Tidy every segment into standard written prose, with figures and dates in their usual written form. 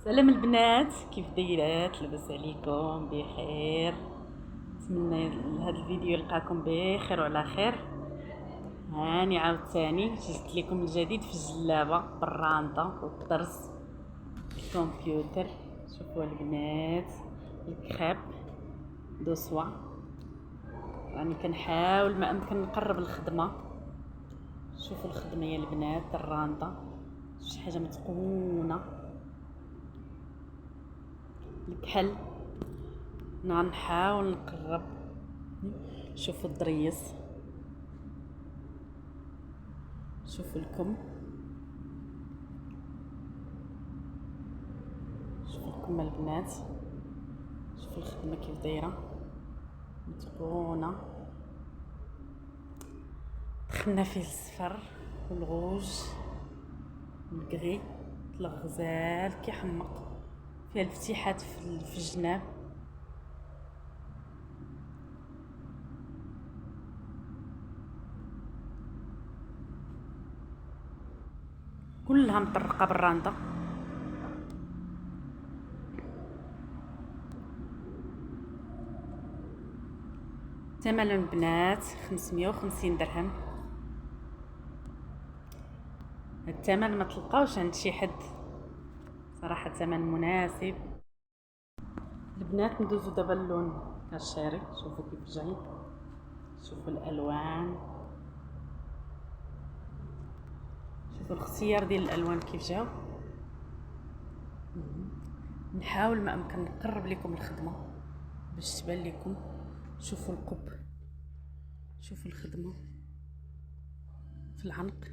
سلام البنات، كيف دايرات؟ لاباس عليكم؟ بخير. نتمنى هذا الفيديو يلقاكم بخير وعلى خير. هاني عاوتاني جبت لكم الجديد في الجلابه بالرانطه والطرز الكمبيوتر. شوفوا البنات، الكريب دوسوا. راني كنحاول ما امكن نقرب الخدمه. شوفوا الخدمه يا البنات، الرانطه شي حاجه متقونه. الكحل غنحاول نقرب. شوفوا الضريس، شوفوا الكم، شوفوا الكم البنات. شوفوا الخدمه كيف دايره، متقونه. دخلنا فيه الصفر والغوج والكغي، الغزال كيحمق. فيها الفتيحات في الجناب. كلها مطرقه بالرانطه. ثمن البنات 550 درهم. الثمن ما تلقاوش عند شي حد صراحه، ثمن مناسب. البنات ندوزو دابا اللون كالشاري. شوفوا كيف جاي، شوفوا الالوان، شوفوا الاختيار ديال الالوان كيف جاو. نحاول ما امكن نقرب لكم الخدمه باش تبان لكم. شوفوا القب، شوفوا الخدمه في العنق.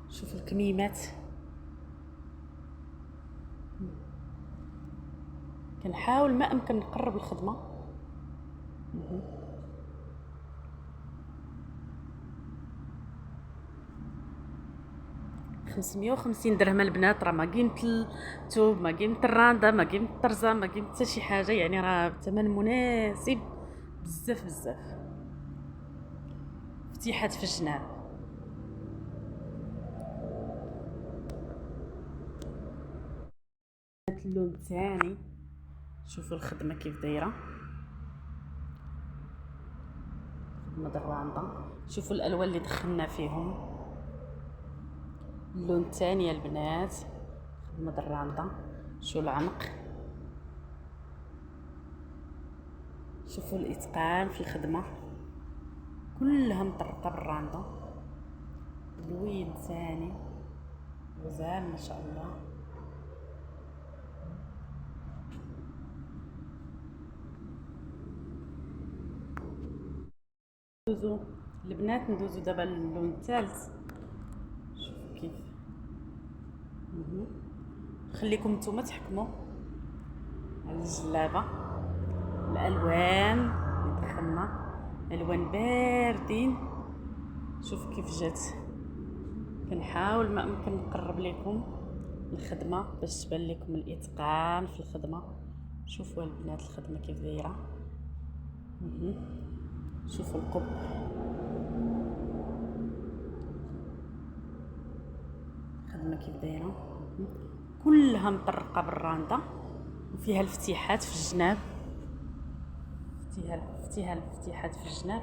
شوفوا الكميمات. كنحاول ما امكن نقرب الخدمه. 550 درهم البنات. راه ما قيمت الثوب، ما قيمت الرانده، ما قيمت الطرزه، ما قيمت حتى شي حاجه، يعني راه ثمن مناسب بزاف بزاف. فتيحات في الجناب. اللون الثاني، شوفوا الخدمه كيف دايره، خدمه الرانده. شوفوا الالوان اللي دخلنا فيهم. اللون الثاني يا البنات، خدمه الرانده. شو العنق، شوفوا الاتقان في الخدمه، كلها مطرقه بالرانده. اللوين ثاني غزال ما شاء الله. ندوزو البنات، ندوزو دابا اللون الثالث. شوفوا كيف. خليكم نتوما تحكموا على الجلابه. الالوان اللي دخلنا الوان باردين. شوف كيف جات. كنحاول ما امكن نقرب لكم الخدمه باش تبان لكم الاتقان في الخدمه. شوفوا البنات الخدمه كيف دايره. شوفوا القب، الخدمه كيف دايره، كلها مطرقه بالرانده وفيها الفتيحات في الجناب. فيها الفتيحات في الجناب.